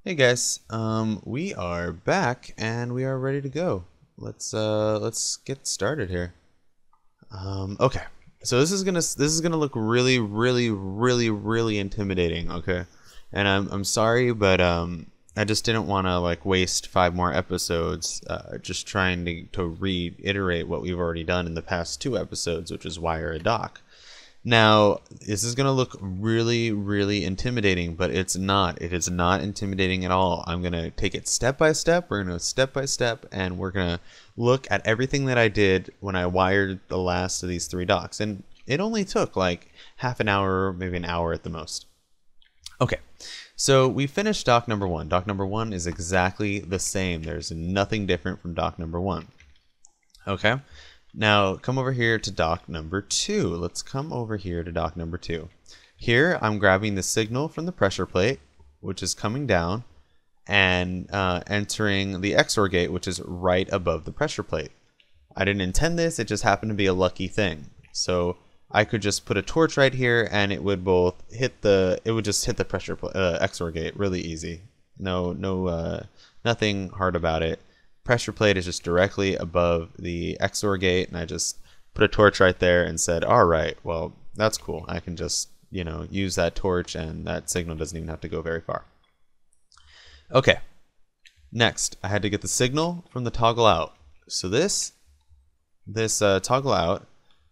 Hey guys, we are back and we are ready to go. Let's get started here. Okay. So this is gonna look really intimidating. Okay, and I'm sorry, but I just didn't want to like waste 5 more episodes just trying to reiterate what we've already done in the past 2 episodes, which is wire a dock. Now, this is going to look really intimidating, but it's not. It is not intimidating at all. I'm going to take it step by step. We're going to go step by step, and we're going to look at everything that I did when I wired the last of these 3 docks. And it only took like half an hour, maybe an hour at the most. Okay, so we finished dock number 1. Dock number 1 is exactly the same. There's nothing different from dock number 1. Okay. Now come over here to dock number 2. Let's come over here to dock number 2. Here I'm grabbing the signal from the pressure plate, which is coming down, and entering the XOR gate, which is right above the pressure plate. I didn't intend this, it just happened to be a lucky thing. So I could just put a torch right here and it would just hit the pressure XOR gate really easy. Nothing hard about it. Pressure plate is just directly above the XOR gate, and I just put a torch right there and said, all right, well, that's cool. I can just, use that torch and that signal doesn't even have to go very far. Okay, next, I had to get the signal from the toggle out. So this toggle out,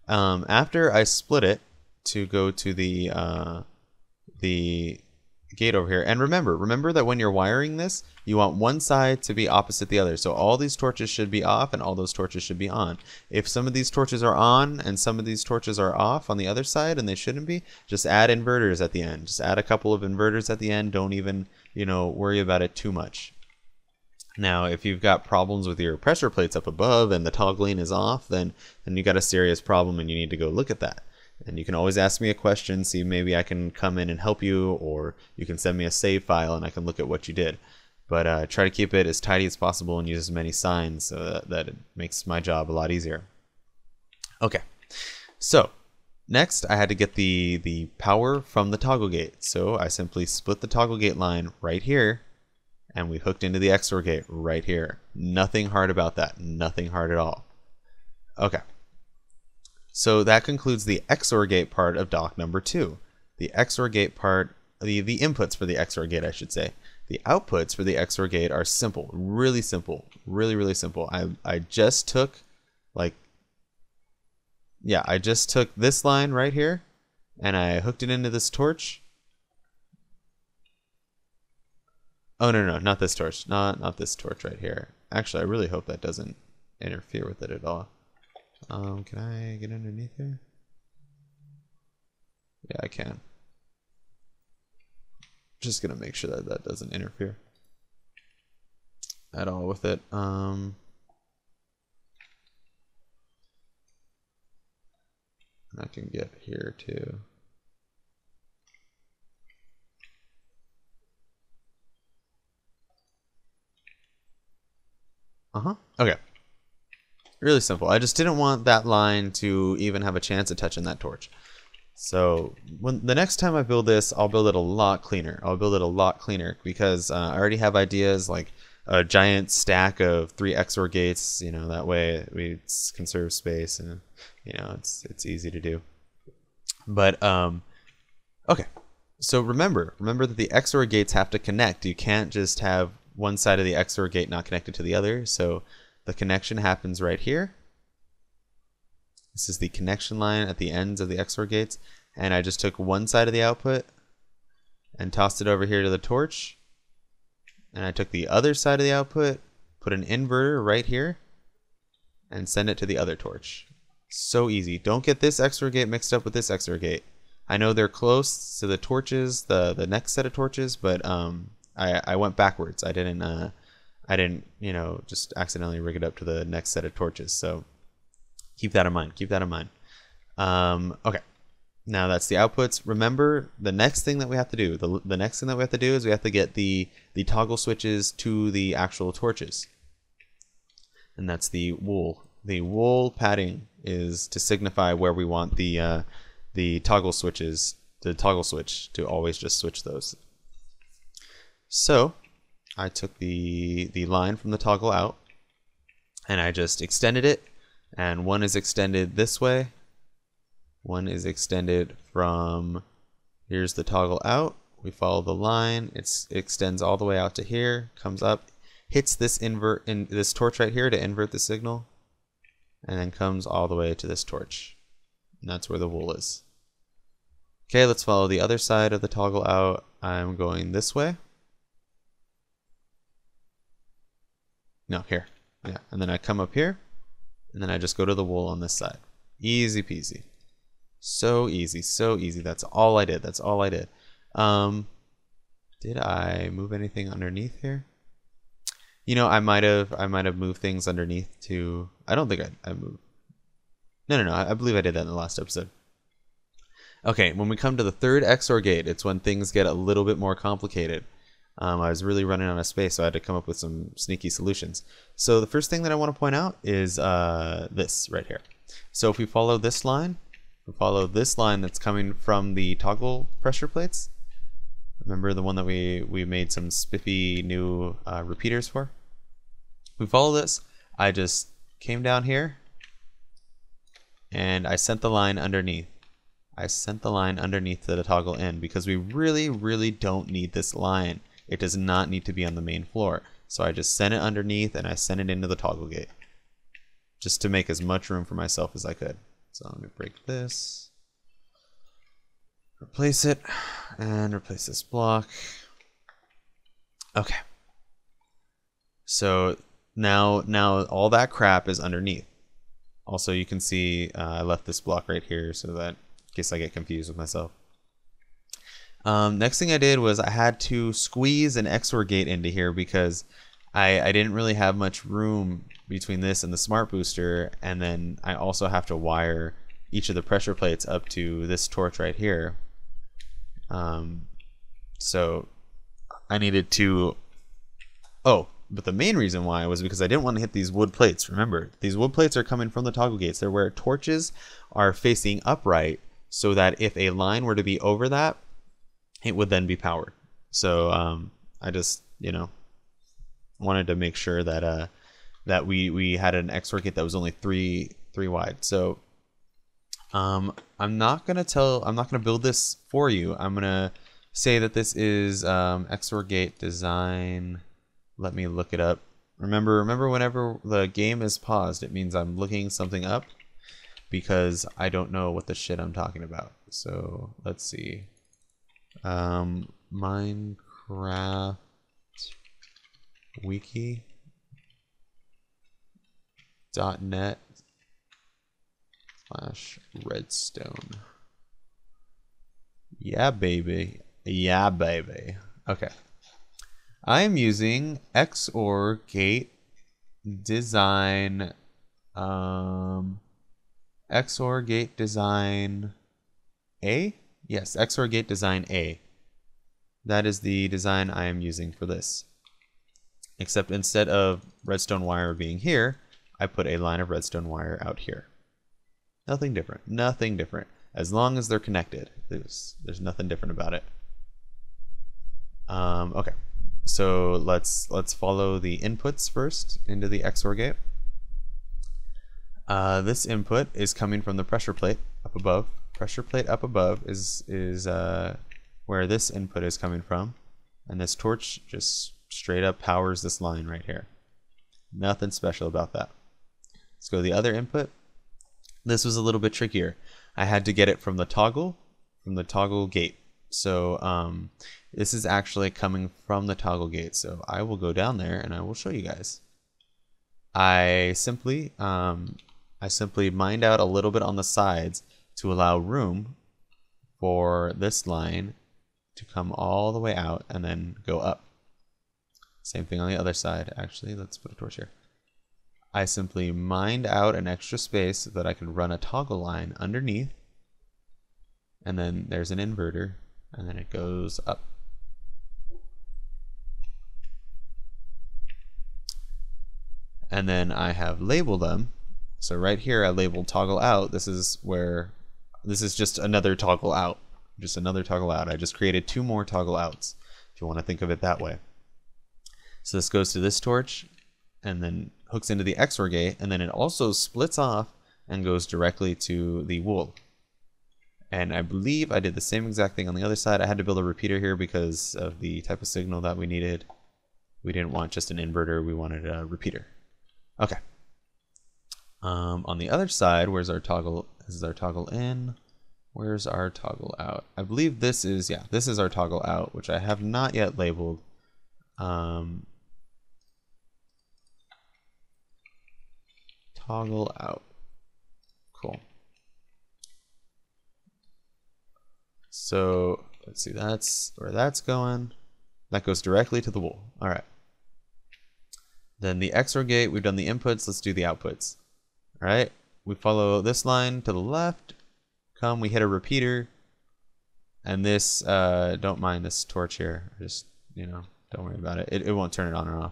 after I split it to go to the gate over here. And remember that when you're wiring this, you want one side to be opposite the other. So all these torches should be off and all those torches should be on. If some of these torches are on and some of these torches are off on the other side and they shouldn't be, just add inverters at the end. Just add a couple of inverters at the end. Don't even, worry about it too much. Now, if you've got problems with your pressure plates up above and the toggling is off, then you got a serious problem and you need to go look at that. And you can always ask me a question, see maybe I can come in and help you, or you can send me a save file and I can look at what you did. But try to keep it as tidy as possible and use as many signs so that it makes my job a lot easier. Okay, so next I had to get the power from the toggle gate. So I simply split the toggle gate line right here, and we hooked into the XOR gate right here. Nothing hard about that, nothing hard at all. Okay. So that concludes the XOR gate part of dock number 2. The XOR gate part, the inputs for the XOR gate, I should say. The outputs for the XOR gate are simple, really simple, really simple. I just took I just took this line right here and I hooked it into this torch. Oh no, not this torch, not this torch right here. Actually, I really hope that doesn't interfere with it at all. Can I get underneath here? Yeah, I can. Just gonna make sure that that doesn't interfere at all with it. I can get here too. Okay. Really simple. I just didn't want that line to even have a chance of touching that torch. So when the next time I build this, I'll build it a lot cleaner. Because I already have ideas like a giant stack of 3 XOR gates. That way we conserve space and it's easy to do. But okay. So remember that the XOR gates have to connect. You can't just have one side of the XOR gate not connected to the other. So the connection happens right here. This is the connection line at the ends of the XOR gates, and I just took one side of the output and tossed it over here to the torch, and I took the other side of the output, put an inverter right here, and send it to the other torch. So easy. Don't get this XOR gate mixed up with this XOR gate. I know they're close to the torches, the next set of torches, but I went backwards. I didn't just accidentally rig it up to the next set of torches. So keep that in mind. Okay. Now that's the outputs. Remember, the next thing that we have to do, the next thing that we have to do is we have to get the toggle switches to the actual torches. And that's the wool. The wool padding is to signify where we want the toggle switches, the toggle switch to always just switch those. So I took the line from the toggle out and I just extended it, and one is extended this way, one is extended from, here's the toggle out, we follow the line, it extends all the way out to here, comes up, hits this this torch right here to invert the signal, and then comes all the way to this torch. And that's where the wool is. Okay, let's follow the other side of the toggle out. I'm going this way. No, here. Yeah, and then I come up here, and then I just go to the wool on this side. Easy peasy. So easy, so easy. That's all I did. That's all I did. Did I move anything underneath here? You know, I might have moved things underneath to. I don't think I moved. No. I believe I did that in the last episode. Okay, when we come to the third XOR gate, it's when things get a little bit more complicated. I was really running out of space, so I had to come up with some sneaky solutions. So the first thing that I want to point out is this right here. So if we follow this line, that's coming from the toggle pressure plates. Remember the one that we made some spiffy new repeaters for? We follow this. I just came down here and I sent the line underneath. I sent the line underneath to the toggle in because we really don't need this line. It does not need to be on the main floor. So I just sent it underneath and I sent it into the toggle gate just to make as much room for myself as I could. So let me break this, replace it, and replace this block. Okay. So now all that crap is underneath. Also, you can see I left this block right here so that in case I get confused with myself. Next thing I did was I had to squeeze an XOR gate into here because I didn't really have much room between this and the smart booster, and then I also have to wire each of the pressure plates up to this torch right here. So I needed to, but the main reason why was because I didn't want to hit these wood plates. Remember, these wood plates are coming from the toggle gates. They're where torches are facing upright so that if a line were to be over that, it would then be powered. So I just, wanted to make sure that that we had an XOR gate that was only three wide. So I'm not gonna build this for you. I'm gonna say that this is XOR gate design. Let me look it up. Remember whenever the game is paused, it means I'm looking something up because I don't know what the shit I'm talking about. So let's see. Minecraft wiki.net/redstone. Yeah, baby. Yeah, baby. Okay. I am using XOR gate design. XOR gate design A? Yes, XOR gate design A. That is the design I am using for this. Except instead of redstone wire being here, I put a line of redstone wire out here. Nothing different. Nothing different. As long as they're connected, there's nothing different about it. Okay, so let's follow the inputs first into the XOR gate. This input is coming from the pressure plate up above. Pressure plate up above is where this input is coming from, and this torch just straight up powers this line right here. Nothing special about that. Let's go to the other input. This was a little bit trickier. I had to get it from the toggle gate. So this is actually coming from the toggle gate. So I will go down there and I will show you guys. I simply mined out a little bit on the sides to allow room for this line to come all the way out and then go up. Same thing on the other side. Actually, let's put a torch here. I simply mined out an extra space so that I could run a toggle line underneath, and then there's an inverter, and then it goes up. And then I have labeled them. So right here I labeled toggle out. This is just another toggle out. Just another toggle out. I just created two more toggle outs, if you want to think of it that way. So this goes to this torch and then hooks into the XOR gate, and then it also splits off and goes directly to the wool. And I believe I did the same exact thing on the other side. I had to build a repeater here because of the type of signal that we needed. We didn't want just an inverter, we wanted a repeater. Okay. On the other side, where's our toggle? This is our toggle in. Where's our toggle out? I believe this is, yeah, this is our toggle out, which I have not yet labeled. Toggle out. Cool. So let's see, that's where that's going. That goes directly to the wool. All right. Then the XOR gate, we've done the inputs. Let's do the outputs. All right. We follow this line to the left. Come, we hit a repeater. And this, don't mind this torch here. Just, you know, don't worry about it. It won't turn it on or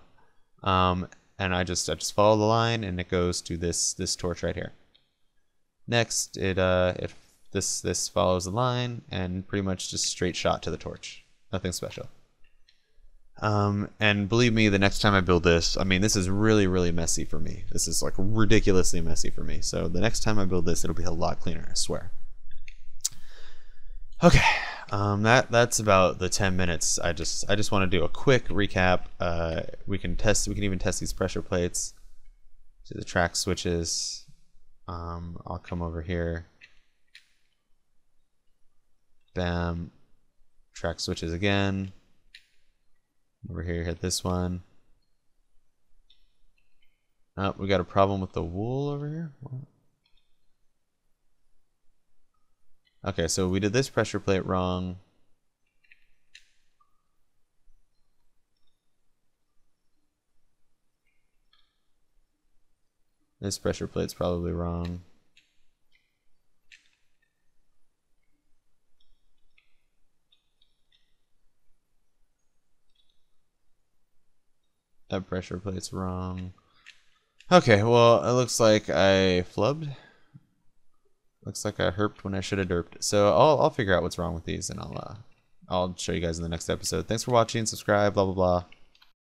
off. And I just follow the line, and it goes to this torch right here. Next, this follows the line and pretty much just straight shot to the torch. Nothing special. And believe me, the next time I build this, I mean, this is really, really messy for me. This is like ridiculously messy for me. So the next time I build this, it'll be a lot cleaner, I swear. Okay, that's about the 10 minutes. I just want to do a quick recap. We can even test these pressure plates. See the track switches. I'll come over here. Bam. Track switches again. Over here, hit this one. Oh, we got a problem with the wool over here. What? Okay, so we did this pressure plate wrong. This pressure plate's probably wrong. That pressure plate's wrong. Okay, well, it looks like I flubbed. Looks like I herped when I should have derped. So I'll figure out what's wrong with these, and I'll show you guys in the next episode. Thanks for watching. Subscribe. Blah blah blah.